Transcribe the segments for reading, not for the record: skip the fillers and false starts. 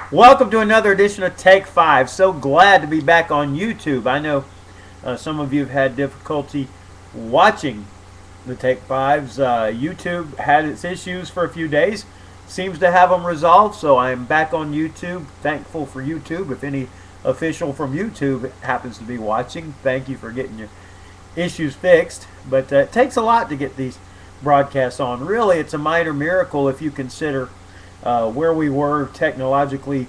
Welcome to another edition of Take 5. So glad to be back on YouTube. I know some of you have had difficulty watching the Take 5s. YouTube had its issues for a few days. Seems to have them resolved, so I am back on YouTube. Thankful for YouTube. If any official from YouTube happens to be watching, thank you for getting your issues fixed. But it takes a lot to get these broadcasts on. Really, it's a minor miracle if you consider where we were technologically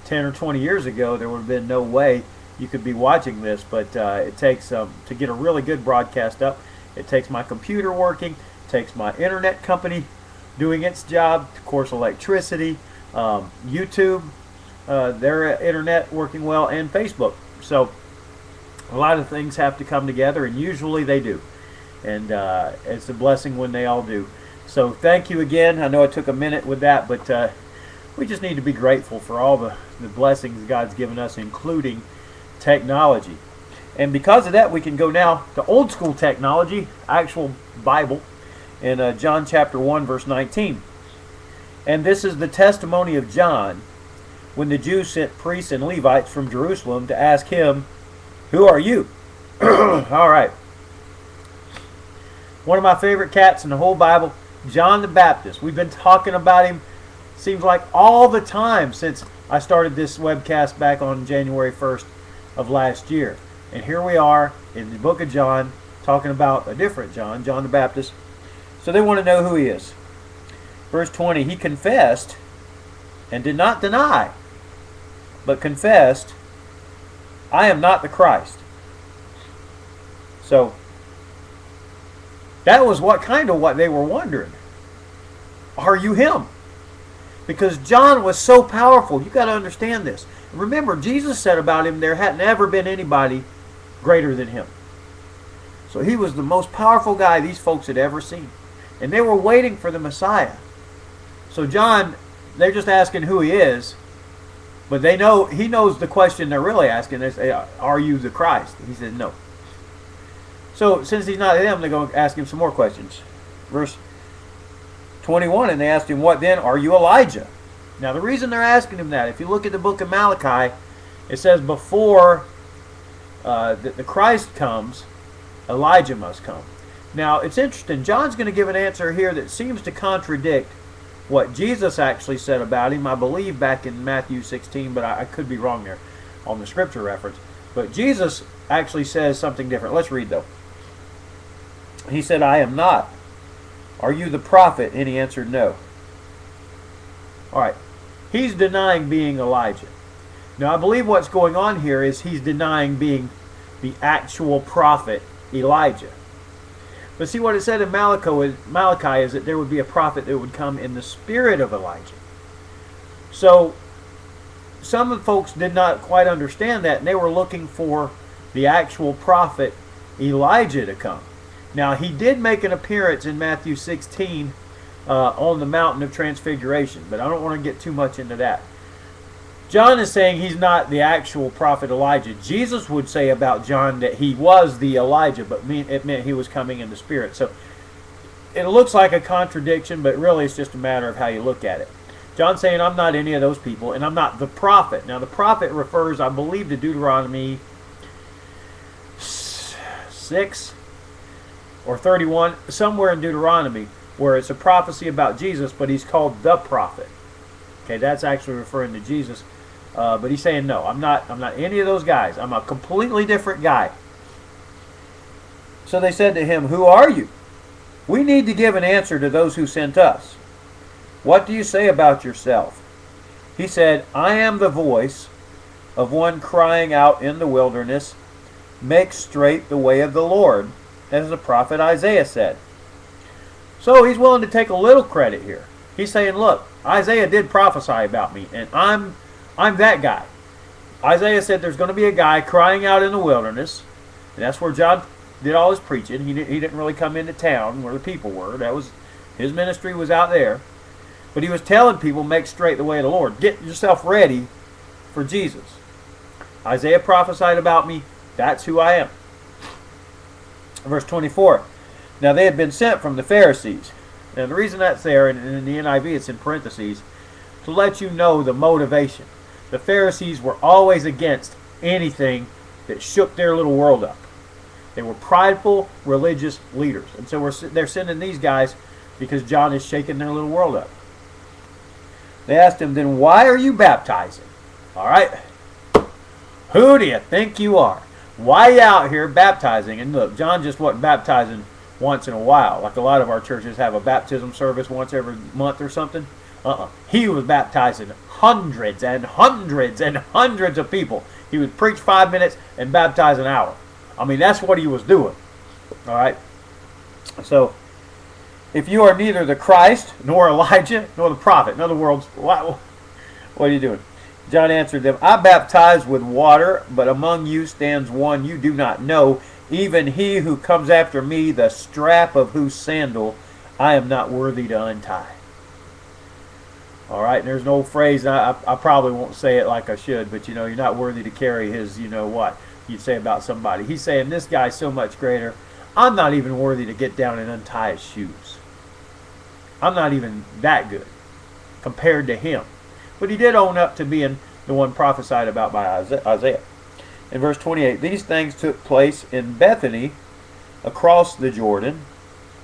10 or 20 years ago. There would have been no way you could be watching this, but it takes to get a really good broadcast up. It takes my computer working, it takes my internet company doing its job, of course electricity, YouTube, their internet working well, and Facebook. So a lot of things have to come together, and usually they do, and it's a blessing when they all do. So thank you again. I know I took a minute with that, but we just need to be grateful for all the blessings God's given us, including technology. And because of that, we can go now to old school technology, actual Bible, in John chapter 1, verse 19. And this is the testimony of John when the Jews sent priests and Levites from Jerusalem to ask him, "Who are you?" All right. One of my favorite cats in the whole Bible, John the Baptist. We've been talking about him, seems like all the time since I started this webcast back on January 1st of last year. And here we are in the book of John talking about a different John, John the Baptist. So they want to know who he is. Verse 20, he confessed and did not deny, but confessed, "I am not the Christ." So that was what they were wondering. Are you him? Because John was so powerful. You got to understand this. Remember, Jesus said about him, there hadn't ever been anybody greater than him. So he was the most powerful guy these folks had ever seen. And they were waiting for the Messiah. So John, they're just asking who he is. But they know he knows the question they're really asking. They say, "Are you the Christ?" He said, "No." So since he's not them, they're going to ask him some more questions. Verse 21, and they asked him, "What then? Are you Elijah?" Now the reason they're asking him that, if you look at the book of Malachi, it says before the Christ comes, Elijah must come. Now it's interesting. John's going to give an answer here that seems to contradict what Jesus actually said about him. I believe back in Matthew 16, but I could be wrong there on the scripture reference. But Jesus actually says something different. Let's read though. He said, "I am not. Are you the prophet?" And he answered, "No." All right. He's denying being Elijah. Now I believe what's going on here is he's denying being the actual prophet Elijah. But see what it said in Malachi is that there would be a prophet that would come in the spirit of Elijah. So some of the folks did not quite understand that, and they were looking for the actual prophet Elijah to come. Now he did make an appearance in Matthew 16 on the mountain of transfiguration, but I don't want to get too much into that. John is saying he's not the actual prophet Elijah. Jesus would say about John that he was the Elijah, but it meant he was coming in the spirit. So it looks like a contradiction, but really it's just a matter of how you look at it. John's saying, "I'm not any of those people, and I'm not the prophet." Now the prophet refers, I believe, to Deuteronomy 6 or 31, somewhere in Deuteronomy, where it's a prophecy about Jesus, but he's called the prophet. Okay, that's actually referring to Jesus. But he's saying, "No, I'm not any of those guys. I'm a completely different guy." So they said to him, "Who are you? We need to give an answer to those who sent us. What do you say about yourself?" He said, "I am the voice of one crying out in the wilderness, 'Make straight the way of the Lord,' as the prophet Isaiah said." So he's willing to take a little credit here. He's saying, "Look, Isaiah did prophesy about me, and I'm that guy." Isaiah said there's going to be a guy crying out in the wilderness, and that's where John did all his preaching. He didn't really come into town where the people were. That was his ministry was out there. But he was telling people, "Make straight the way of the Lord. Get yourself ready for Jesus." Isaiah prophesied about me. That's who I am. Verse 24. Now they had been sent from the Pharisees. Now the reason that's there, and in the NIV it's in parentheses, to let you know the motivation. The Pharisees were always against anything that shook their little world up. They were prideful religious leaders. And so they're sending these guys because John is shaking their little world up. They asked him, then why are you baptizing? All right. Who do you think you are? Why are you out here baptizing? And look, John just wasn't baptizing once in a while. Like a lot of our churches have a baptism service once every month or something. He was baptizing hundreds and hundreds and hundreds of people. He would preach 5 minutes and baptize an hour. I mean, that's what he was doing. All right. So, if you are neither the Christ, nor Elijah, nor the prophet, in other words, what are you doing? John answered them, I baptize with water, but among you stands one you do not know, even he who comes after me, the strap of whose sandal I am not worthy to untie. All right, and there's an old phrase, and I probably won't say it like I should, but you know, you're not worthy to carry his, you know what, you'd say about somebody. He's saying, this guy's so much greater, I'm not even worthy to get down and untie his shoes. I'm not even that good compared to him. But he did own up to being the one prophesied about by Isaiah. In verse 28, these things took place in Bethany, across the Jordan,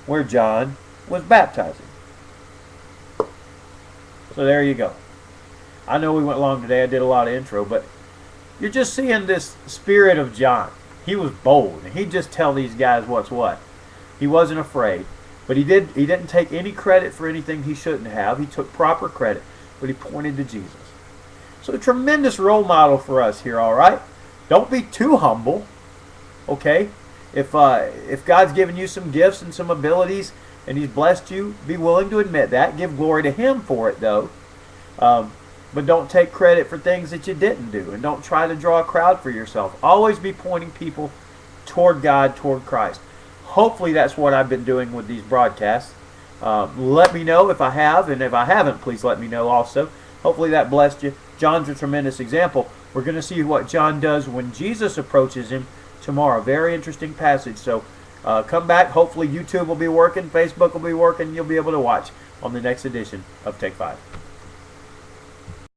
where John was baptizing. So there you go. I know we went long today. I did a lot of intro, but you're just seeing this spirit of John. He was bold. He'd just tell these guys what's what. He wasn't afraid. But he didn't take any credit for anything he shouldn't have. He took proper credit, but he pointed to Jesus. So a tremendous role model for us here, all right? Don't be too humble, okay? If God's given you some gifts and some abilities and he's blessed you, be willing to admit that. Give glory to him for it, though. But don't take credit for things that you didn't do, and don't try to draw a crowd for yourself. Always be pointing people toward God, toward Christ. Hopefully that's what I've been doing with these broadcasts. Let me know if I have, and if I haven't, please let me know also. Hopefully that blessed you. John's a tremendous example. We're going to see what John does when Jesus approaches him tomorrow. Very interesting passage. So come back. Hopefully YouTube will be working, Facebook will be working. You'll be able to watch on the next edition of Take 5.